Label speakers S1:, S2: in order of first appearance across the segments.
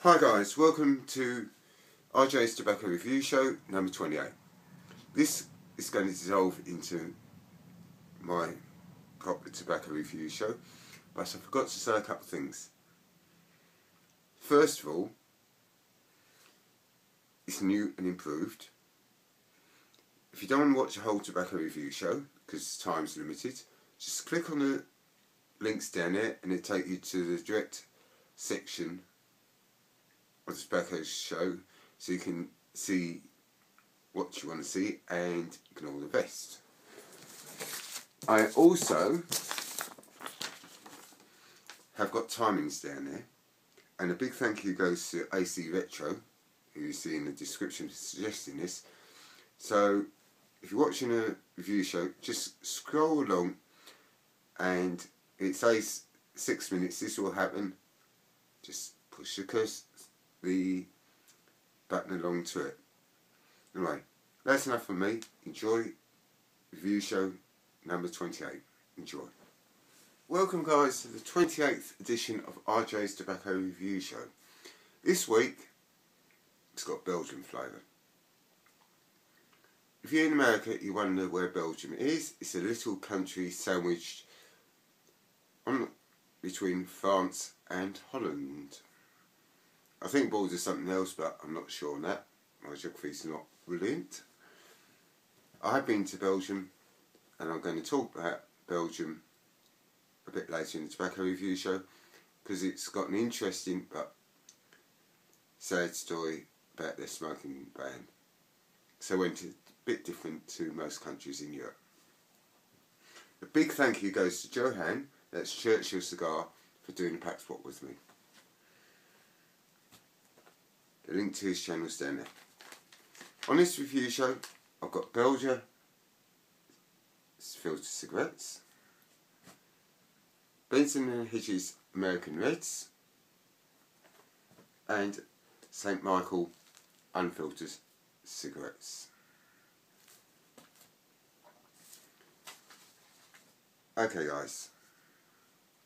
S1: Hi guys, welcome to RJ's Tobacco Review Show number 28. This is going to dissolve into my proper tobacco review show, but I forgot to say a couple of things. First of all, it's new and improved. If you don't want to watch a whole tobacco review show, because time's limited, just click on the links down there and it'll take you to the direct section of the tobacco show, so you can see what you want to see and ignore the rest. I also have got timings down there, and a big thank you goes to AC Retro, who you see in the description suggesting this. So if you're watching a review show, just scroll along, and it says 6 minutes, this will happen. Just push the button along to it. Anyway, that's enough from me. Enjoy review show number 28. Enjoy. Welcome guys to the 28th edition of RJ's Tobacco Review Show. This week it's got Belgian flavour. If you're in America, you wonder where Belgium is. It's a little country sandwiched on between France and Holland. I think it borders something else, but I'm not sure on that. My geography's not brilliant. I have been to Belgium, and I'm going to talk about Belgium a bit later in the tobacco review show, because it's got an interesting but sad story about their smoking ban. So it went a bit different to most countries in Europe. A big thank you goes to JOHAN, that's Churchill Cigar, for doing the pack swap with me. The link to his channel is down there. On this review show, I've got Belga filtered cigarettes, Benson & Hedges American Reds, and St. Michael unfiltered cigarettes. Okay guys,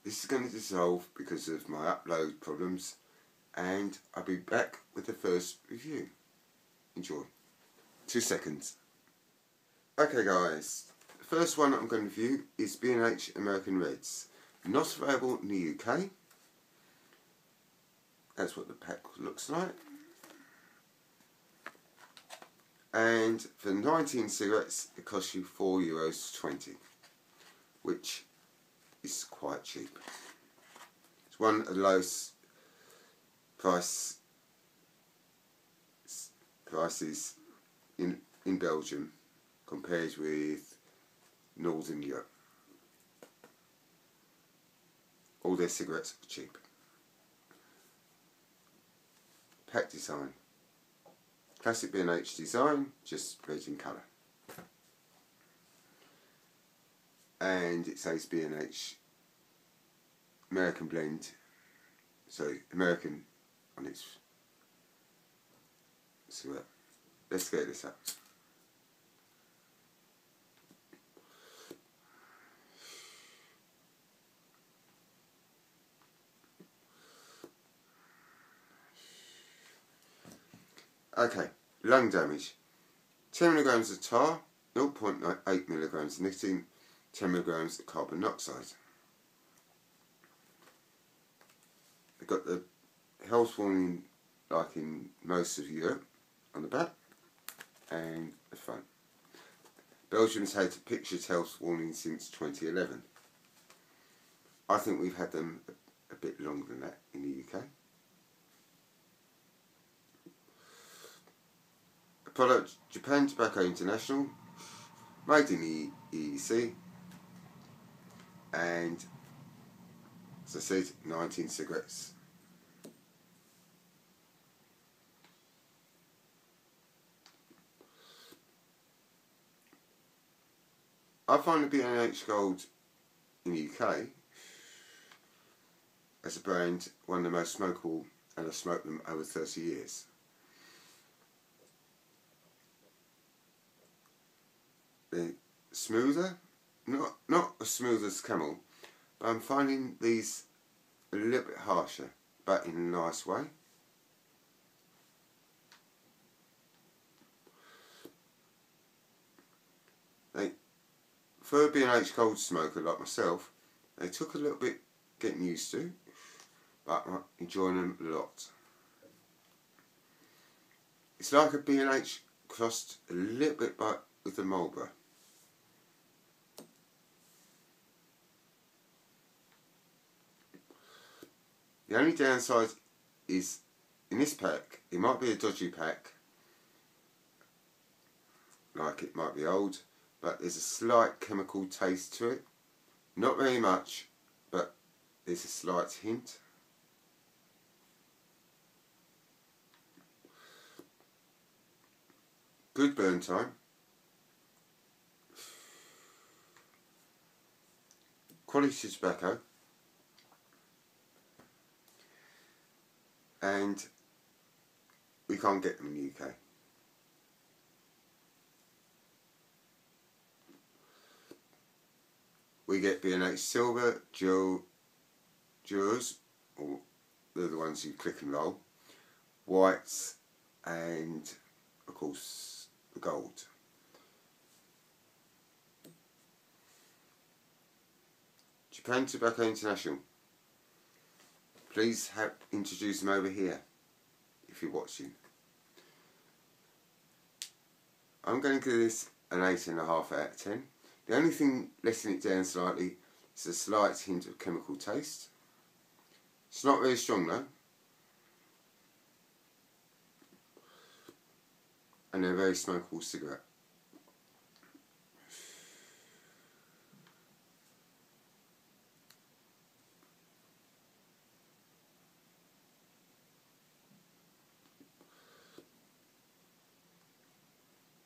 S1: this is going to dissolve because of my upload problems, and I'll be back with the first review. Enjoy. 2 seconds. Okay guys, the first one I'm going to review is B&H American Reds. Not available in the UK. That's what the pack looks like. And for 19 cigarettes it costs you €4.20, which is quite cheap. It's one of the lowest prices in Belgium compared with Northern Europe. All their cigarettes are cheap. Pack design. Classic B&H design, just red in colour. And it says B&H American blend, so American on its cigarette. Let's get this up. Okay, lung damage. 10 milligrams of tar, 0.8 milligrams of nicotine, 10 milligrams of carbon monoxide. They've got the health warning like in most of Europe on the back and the front. Belgium's had pictured health warning since 2011. I think we've had them a bit longer than that in the UK. The product, Japan Tobacco International, made in the EEC, and as I said, 19 cigarettes. I find the B&H Gold in the UK as a brand one of the most smokable, and I've smoked them over 30 years. They're smoother, not as smooth as Camel, but I'm finding these a little bit harsher, but in a nice way. for a B&H cold smoker like myself, they took a little bit getting used to, but I'm enjoying them a lot. It's like a B&H crossed a little bit with the Marlboro. The only downside is in this pack, it might be a dodgy pack, like it might be old, but there's a slight chemical taste to it. Not very much, but there's a slight hint. Good burn time. Quality tobacco. And we can't get them in the UK. We get B&H Silver, JULUIS, or they're the ones you click and roll, whites, and of course the gold. Japan Tobacco International. Please introduce them over here if you're watching. I'm going to give this an 8.5 out of 10. The only thing letting it down slightly is a slight hint of chemical taste. It's not very strong though. And they're a very smokable cigarette.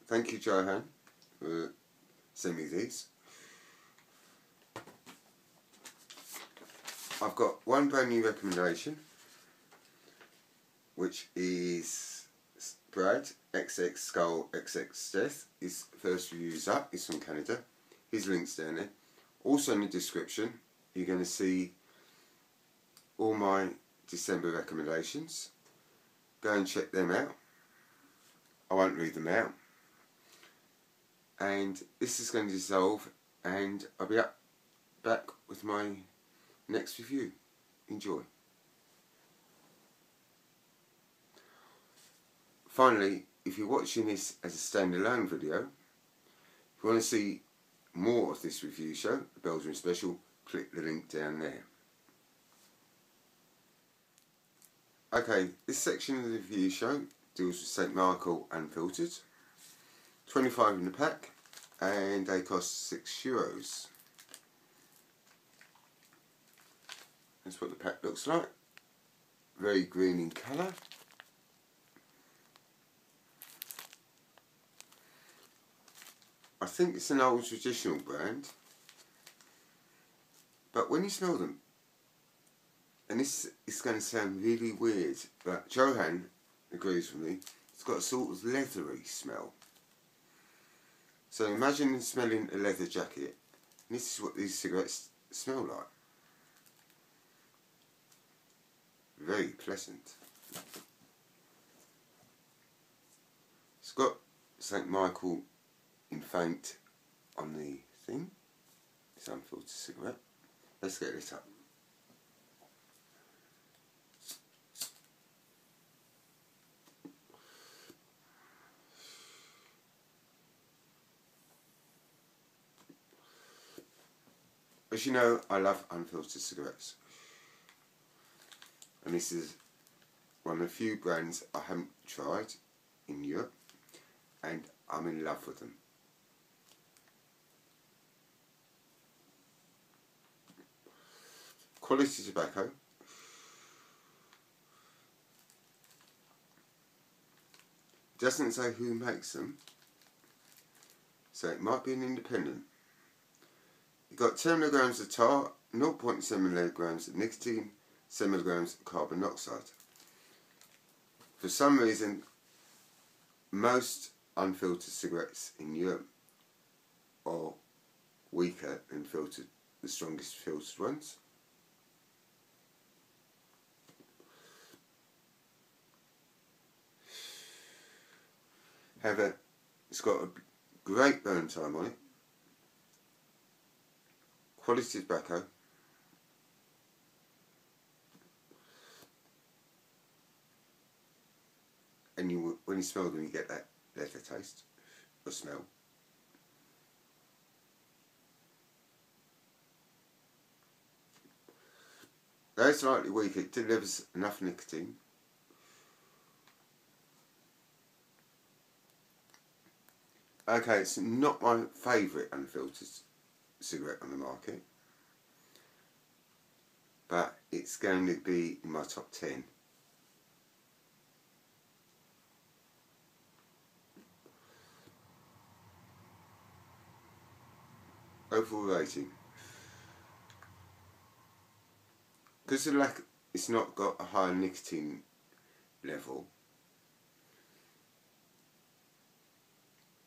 S1: Thank you, Johan, for sending me these. I've got one brand new recommendation, which is Brad XX Skull XX Death. His first review's up. He's from Canada. His link's down there. Also in the description, you're going to see all my December recommendations. Go and check them out. I won't read them out. And this is going to dissolve, and I'll be back with my next review. Enjoy. Finally, if you're watching this as a standalone video, if you want to see more of this review show, the Belgium special, click the link down there. Okay, this section of the review show deals with St. Michael Unfiltered. 25 in the pack, and they cost €6. That's what the pack looks like. Very green in colour. I think it's an old traditional brand, but when you smell them, and this is going to sound really weird, but Johan agrees with me, it's got a sort of leathery smell. So imagine smelling a leather jacket, and this is what these cigarettes smell like. Very pleasant. It's got St. Michael in faint on the thing. It's unfiltered cigarette. Let's get this up. As you know, I love unfiltered cigarettes, and this is one of the few brands I haven't tried in Europe, and I'm in love with them. Quality tobacco. Doesn't say who makes them, so it might be an independent. You've got 10 milligrams of tar, 0.7 milligrams of nicotine, 7 milligrams of carbon dioxide. For some reason, most unfiltered cigarettes in Europe are weaker than filtered, the strongest filtered ones. However, it's got a great burn time on it. quality tobacco. And you, when you smell them, you get that leather taste or smell. Though slightly weak, it delivers enough nicotine. Okay, it's not my favourite unfiltered cigarette on the market, but it's going to be in my top 10. Overall rating. Because of the lack, it's not got a higher nicotine level,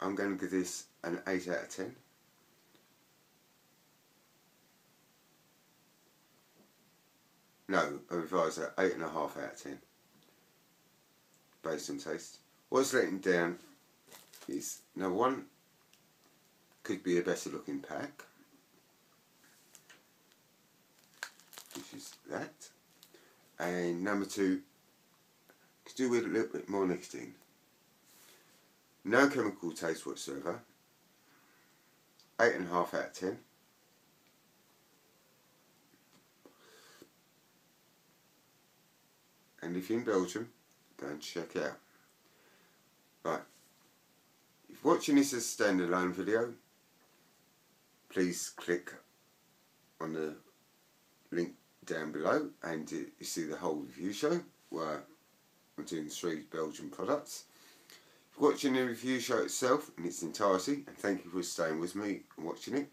S1: I'm going to give this an 8 out of 10. No, I revise that, 8.5 out of 10. Based on taste. What's letting down is, number one, could be a better looking pack, which is that, and number two, could do with a little bit more nicotine. No chemical taste whatsoever. 8.5 out of 10. And if you're in Belgium, go and check it out. Right, if you're watching this as a standalone video, please click on the link down below and you see the whole review show where I'm doing 3 Belgian products. If you're watching the review show itself in its entirety, and thank you for staying with me and watching it.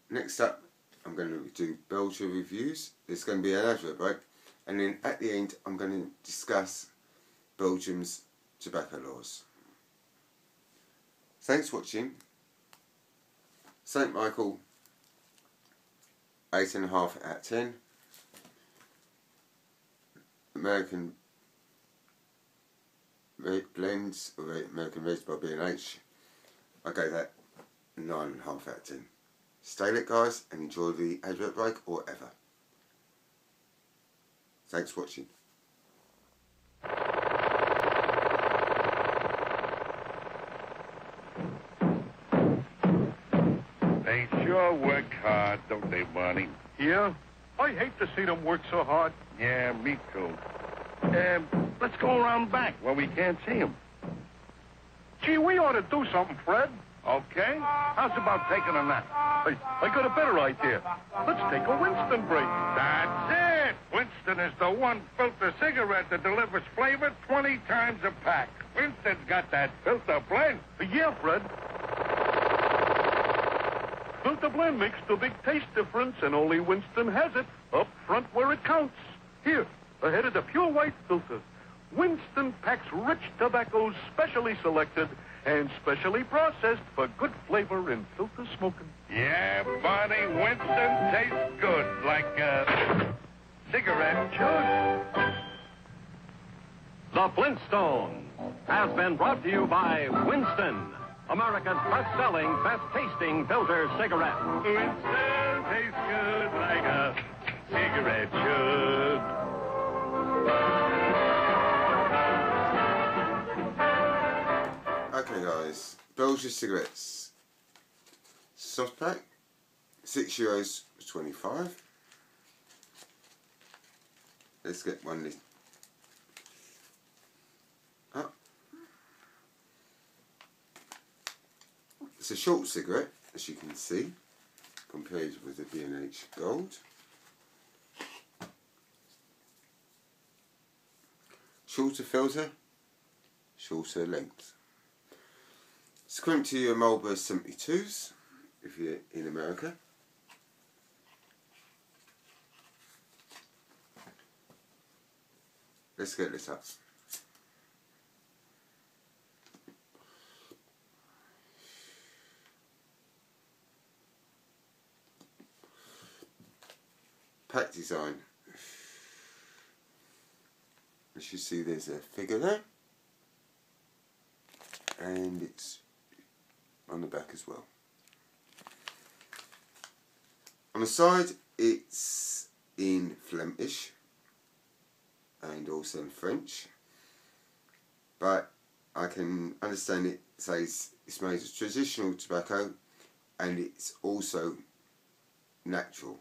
S1: Next up, I'm going to do Belgian reviews. There's going to be an advert break, and then at the end I'm going to discuss Belgium's tobacco laws. Thanks for watching. St. Michael, 8.5 out of 10. American blends, or American Reds by B&H, I gave that 9.5 out of 10. Stay lit, guys, and enjoy the advert break or whatever. Thanks for watching.
S2: They sure work hard, don't they, Barney?
S3: Yeah? I hate to see them work so hard.
S2: Yeah, me too. Let's go around back where we can't see them.
S3: Gee, we ought to do something, Fred.
S2: Okay? How's about taking a nap?
S3: I got a better idea. Let's take a Winston break.
S2: That's it! Winston is the one filter cigarette that delivers flavor 20 times a pack. Winston's got that filter blend.
S3: Yeah, Fred. Filter blend makes the big taste difference, and only Winston has it up front where it counts. Here, ahead of the pure white filter. Winston packs rich tobaccos specially selected and specially processed for good flavor in filter smoking.
S2: Yeah, Barney, Winston tastes good, like a cigarette should.
S4: The Flintstones has been brought to you by Winston, America's best-selling, best-tasting filter cigarette.
S2: Winston tastes good like a cigarette should.
S1: Okay guys, Belgian cigarettes. Soft pack, €6.25. Let's get one lit up. It's a short cigarette, as you can see, compared with the B&H Gold. Shorter filter, shorter length. It's equivalent to your Marlboro 72s if you're in America. Let's get this up. Pack design. As you see, there's a figure there, and it's on the back as well. On the side it's in Flemish and also in French, but I can understand it says it's made of traditional tobacco and it's also natural,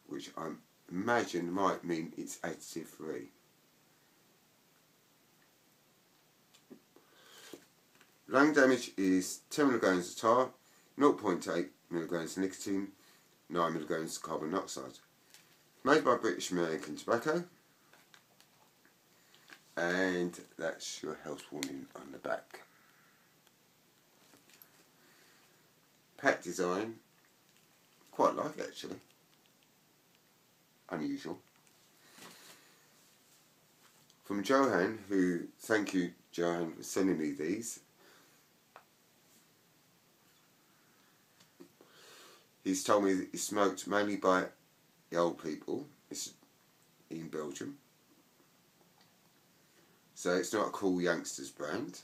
S1: which I imagine might mean it's additive free. Lung damage is 10 mg of tar, 0.8 mg of nicotine, 9 mg of carbon dioxide. Made by British American Tobacco, and that's your health warning on the back. Pack design, quite like actually, unusual. From Johan, who, thank you Johan for sending me these. He's told me that it's smoked mainly by the old people. It's in Belgium. So it's not a cool youngsters brand.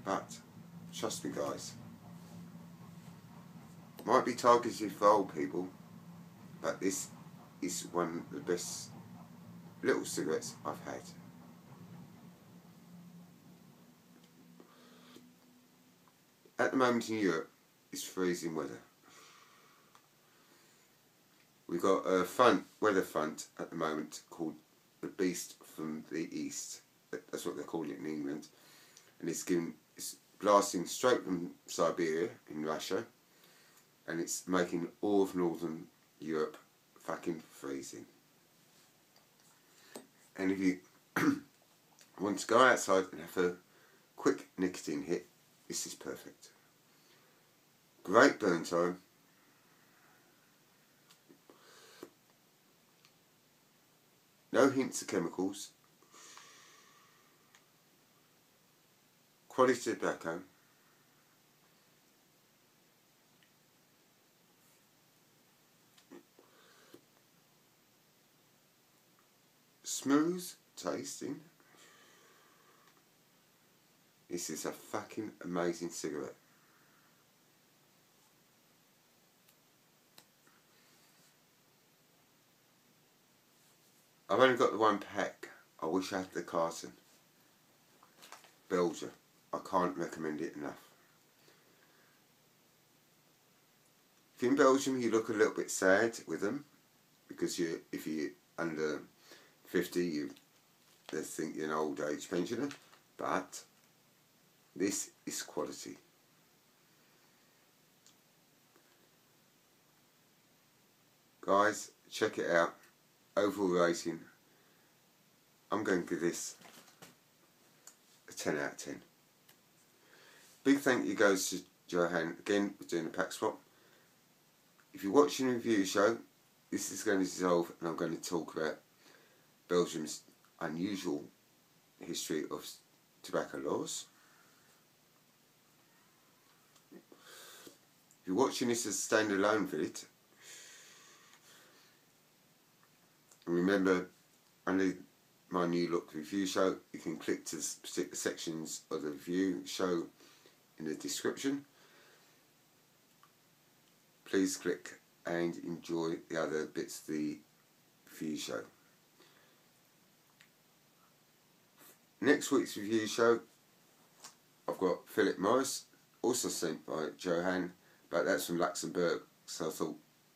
S1: But, trust me guys, might be targeted for old people, but this is one of the best little cigarettes I've had. At the moment in Europe, it's freezing weather. We've got a weather front at the moment called the Beast from the East. That's what they're calling it in England. And it's blasting straight from Siberia in Russia, and it's making all of Northern Europe fucking freezing. And if you want to go outside and have a quick nicotine hit, this is perfect. Great burn time. No hints of chemicals. Quality tobacco. Smooth tasting. This is a fucking amazing cigarette. I've only got the one pack. I wish I had the carton. Belgium. I can't recommend it enough. If you're in Belgium, you look a little bit sad with them, because if you're under 50, they think you're an old age pensioner. But this is quality. Guys, check it out. Overall rating, I'm going to give this a 10 out of 10. Big thank you goes to Johan again for doing the pack swap. If you're watching a review show, this is going to dissolve and I'm going to talk about Belgium's unusual history of tobacco laws. If you're watching this as a standalone vid, remember, under my new look review show, you can click to particular sections of the review show in the description. Please click and enjoy the other bits of the review show. Next week's review show, I've got Philip Morris, also sent by Johan, but that's from Luxembourg, so I thought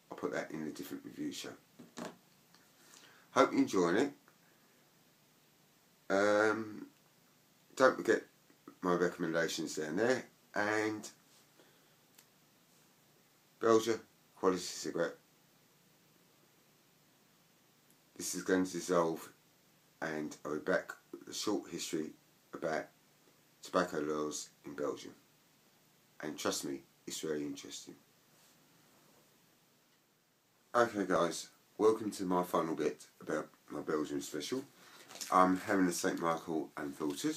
S1: I'll put that in a different review show. Hope you're enjoying it. Don't forget my recommendations down there, and Belgium quality cigarette. This is going to dissolve, and I'll be back with a short history about tobacco laws in Belgium. And trust me, it's very interesting. Okay guys, welcome to my final bit about my Belgian special. I'm having a St. Michael Unfiltered.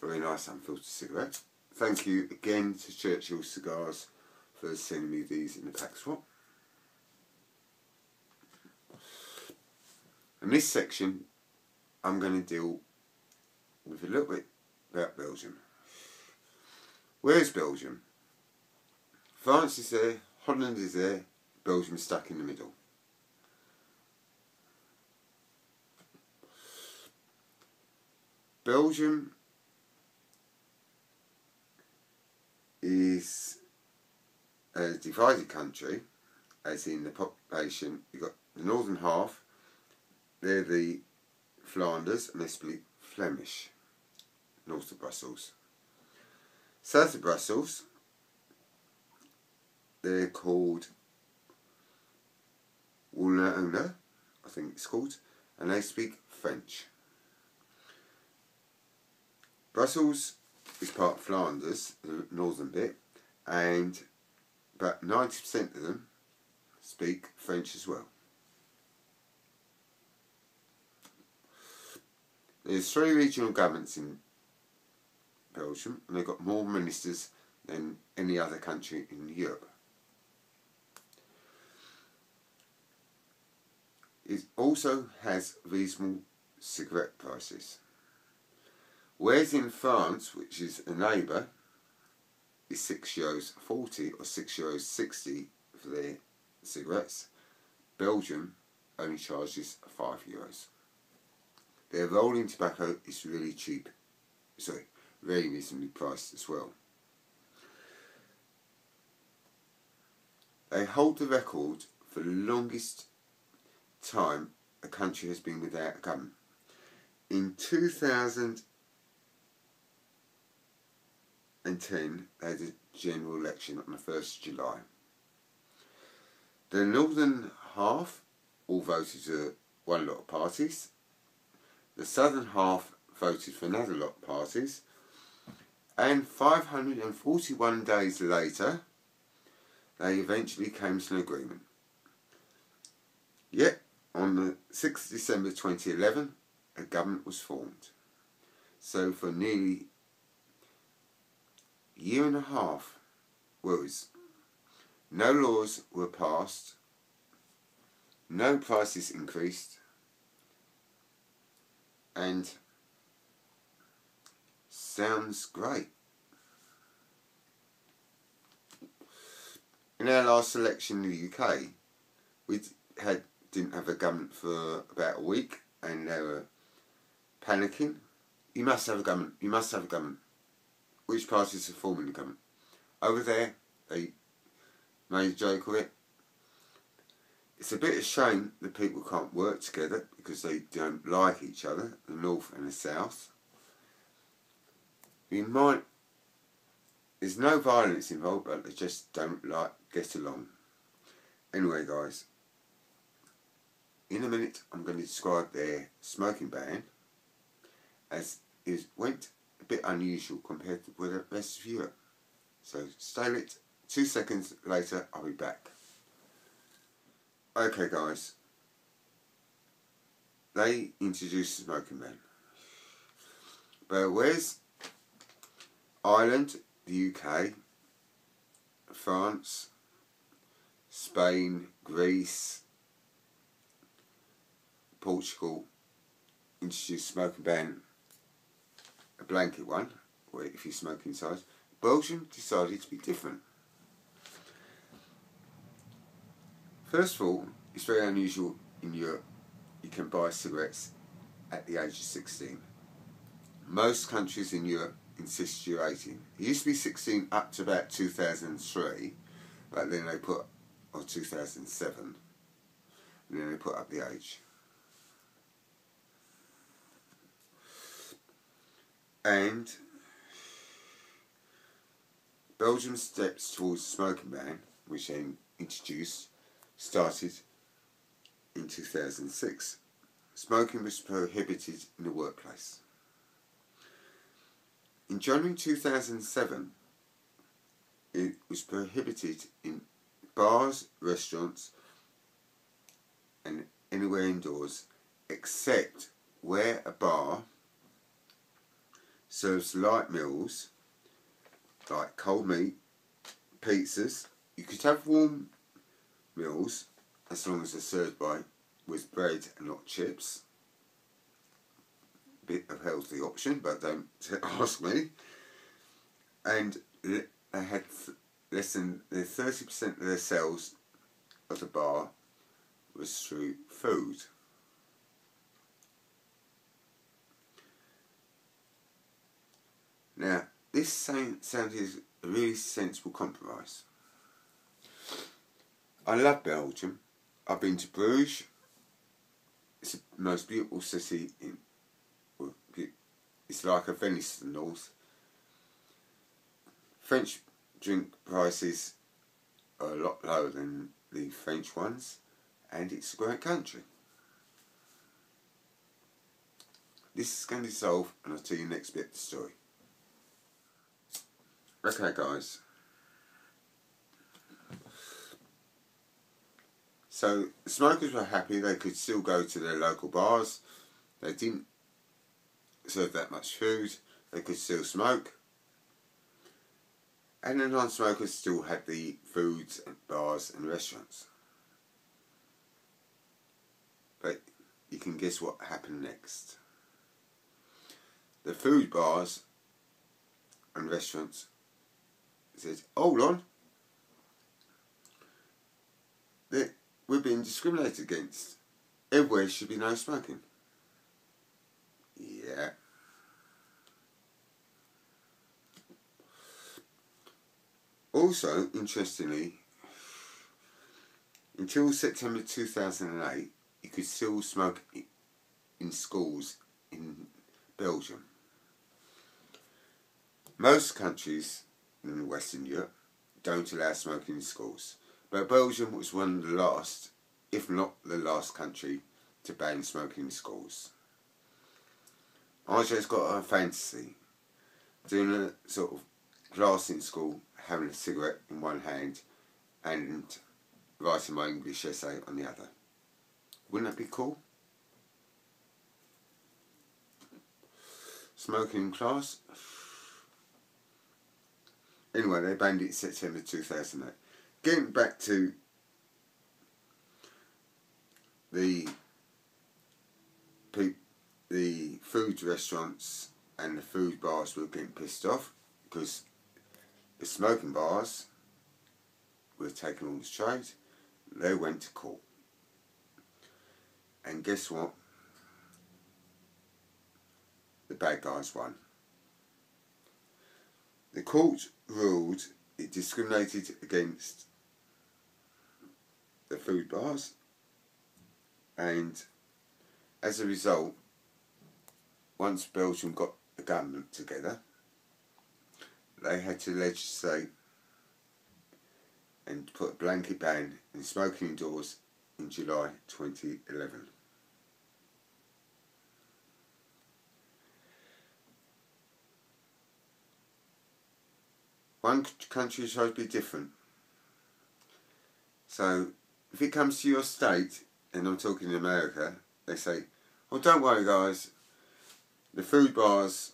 S1: Very nice unfiltered cigarette. Thank you again to Churchill Cigars for sending me these in the pack swap. In this section, I'm going to deal with a little bit about Belgium. Where's Belgium? France is there, Holland is there, Belgium is stuck in the middle. Belgium is a divided country, as in the population. You've got the northern half, they're the Flanders, and they speak Flemish, north of Brussels. South of Brussels, they're called Wallonia, I think it's called, and they speak French. Brussels is part of Flanders, the northern bit, and about 90% of them speak French as well. There's 3 regional governments in Belgium, and they've got more ministers than any other country in Europe. It also has reasonable cigarette prices. Whereas in France, which is a neighbour, is €6.40 or €6.60 for their cigarettes, Belgium only charges €5. Their rolling tobacco is really cheap, very reasonably priced as well. They hold the record for the longest time a country has been without a government. In 2010, they had a general election on the 1st of July. The northern half all voted for one lot of parties. The southern half voted for another lot of parties. And 541 days later, they eventually came to an agreement. Yet, on the 6th of December 2011, a government was formed. So for nearly a year and a half, no laws were passed, no prices increased, and sounds great. In our last election in the UK, we didn't have a government for about a week, and they were panicking. You must have a government, you must have a government. Which parties are forming the government? Over there, they made a joke of it. It's a bit of a shame that people can't work together because they don't like each other, the North and the South. There's no violence involved, but they just don't get along. Anyway, guys, in a minute I'm going to describe their smoking ban, as it went a bit unusual compared to the rest of Europe. So stay lit. 2 seconds later, I'll be back. Okay, guys, they introduced the smoking ban. But where's Ireland, the UK, France, Spain, Greece, Portugal introduced smoking ban, a blanket one, where if you smoke inside. Belgium decided to be different. First of all, it's very unusual in Europe. You can buy cigarettes at the age of 16. Most countries in Europe insist you're 18. It used to be 16 up to about 2003, but then they put, or 2007, and then they put up the age. And Belgium's steps towards the smoking ban, which they introduced, started in 2006. Smoking was prohibited in the workplace. In January 2007, it was prohibited in bars, restaurants, and anywhere indoors, except where a bar serves light meals like cold meat, pizzas. You could have warm meals as long as they're served with bread and not chips. bit of healthy option, but don't ask me. And they had less than 30% of their sales of the bar was through food. Now, this sounded a really sensible compromise. I love Belgium. I've been to Bruges. It's the most beautiful city in. It's like a Venice to the north. French drink prices are a lot lower than the French ones, and it's a great country. This is going to dissolve, and I'll tell you next bit of the story. Okay, guys. So the smokers were happy they could still go to their local bars. They didn't serve that much food. They could still smoke. And the non-smokers still had the foods and bars and restaurants. But you can guess what happened next. The food bars and restaurants said, hold on, we're being discriminated against. Everywhere should be no smoking. Yeah. Also, interestingly, until September 2008, you could still smoke in schools in Belgium. Most countries in Western Europe don't allow smoking in schools, but Belgium was one of the last, if not the last country to ban smoking in schools. RJ's got a fantasy, doing a sort of class in school, having a cigarette in one hand and writing my English essay on the other. Wouldn't that be cool? Smoking in class? Anyway, they banned it in September 2008. Getting back to the food restaurants and the food bars were getting pissed off because the smoking bars were taking all the trade. They went to court. And guess what? The bad guys won. The court ruled it discriminated against the food bars, and as a result, once Belgium got the government together, they had to legislate and put a blanket ban in smoking indoors in July 2011. One country tries to be different. So, if it comes to your state, and I'm talking in America, they say, oh, don't worry guys, the food bars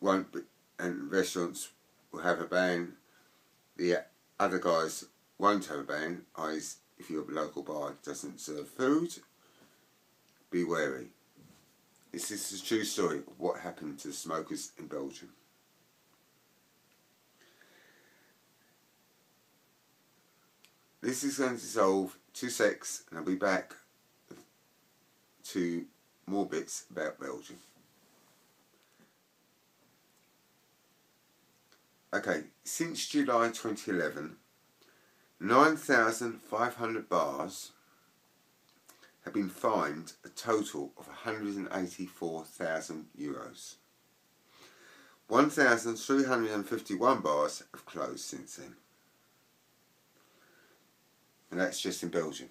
S1: won't be, and restaurants will have a ban. The other guys won't have a ban, i.e. if your local bar doesn't serve food, be wary. This is a true story of what happened to the smokers in Belgium. This is going to dissolve 2 secs, and I'll be back to more bits about Belgium. Okay, since July 2011, 9,500 bars have been fined a total of €184,000. 1,351 bars have closed since then. And that's just in Belgium.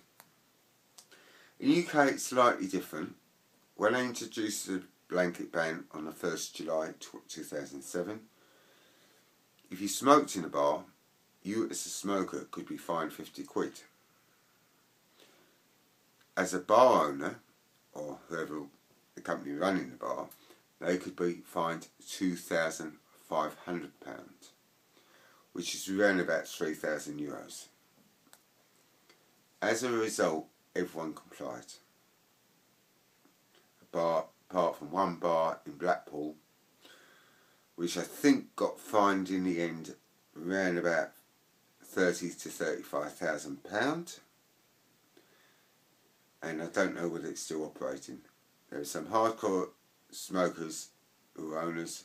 S1: In the UK it's slightly different. When they introduced the blanket ban on the 1st July 2007, if you smoked in a bar, you as a smoker could be fined 50 quid. As a bar owner, or whoever the company running the bar, they could be fined £2,500, which is around about €3,000. As a result, everyone complied. apart from one bar in Blackpool, which I think got fined in the end around about £30,000 to £35,000, and I don't know whether it's still operating. There are some hardcore smokers who were owners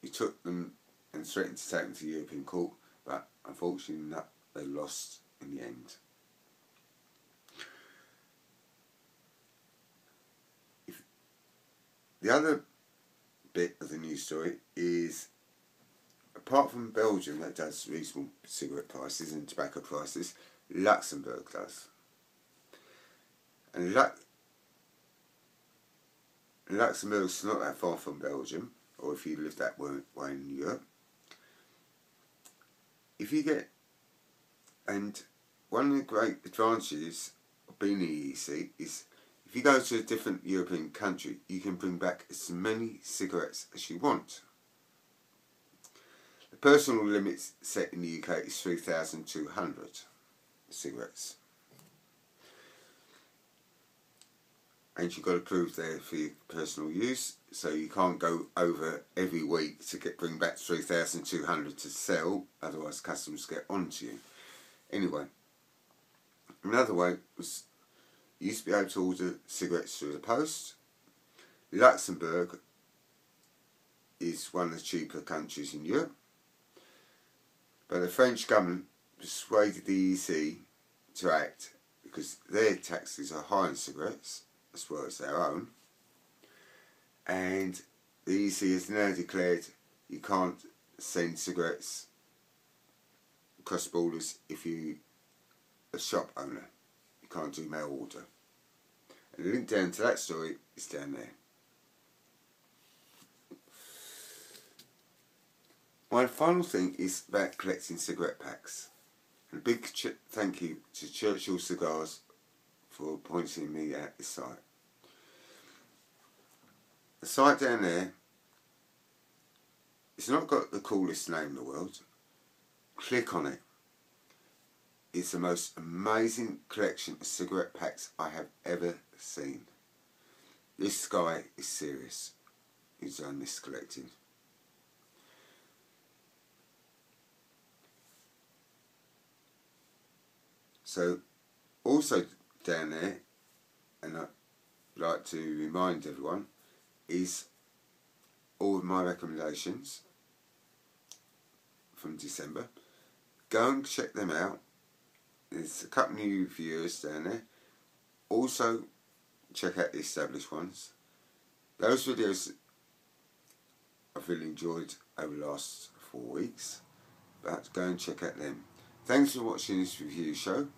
S1: who took them and threatened to take them to European court, but unfortunately not, they lost in the end. The other bit of the news story is, apart from Belgium that does reasonable cigarette prices and tobacco prices, Luxembourg does. And Luxembourg's not that far from Belgium, or if you live that way in Europe. If you get, and one of the great advantages of being in the EC is, if you go to a different European country, you can bring back as many cigarettes as you want. The personal limit set in the UK is 3,200 cigarettes. And you've got to prove there for your personal use, so you can't go over every week to bring back 3,200 to sell, otherwise customers get onto you. Anyway, another way was, you used to be able to order cigarettes through the post. Luxembourg is one of the cheaper countries in Europe, but the French government persuaded the EC to act because their taxes are high on cigarettes as well as their own, and the EC has now declared you can't send cigarettes across borders if you're a shop owner. You can't do mail order. And the link down to that story is down there. My final thing is about collecting cigarette packs. And a big thank you to Churchill Cigars for pointing me at this site. The site down there, it's not got the coolest name in the world. Click on it. It's the most amazing collection of cigarette packs I have ever seen. This guy is serious who's done this collecting. So, also down there, and I'd like to remind everyone, is all of my recommendations from December. Go and check them out. There's a couple new viewers down there. Also, check out the established ones. Those videos I've really enjoyed over the last 4 weeks, but go and check out them. Thanks for watching this review show.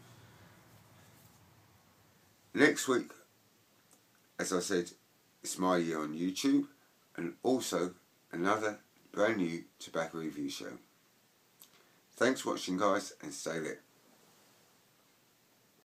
S1: Next week, as I said, it's my year on YouTube, and also another brand new tobacco review show. Thanks for watching, guys, and stay lit.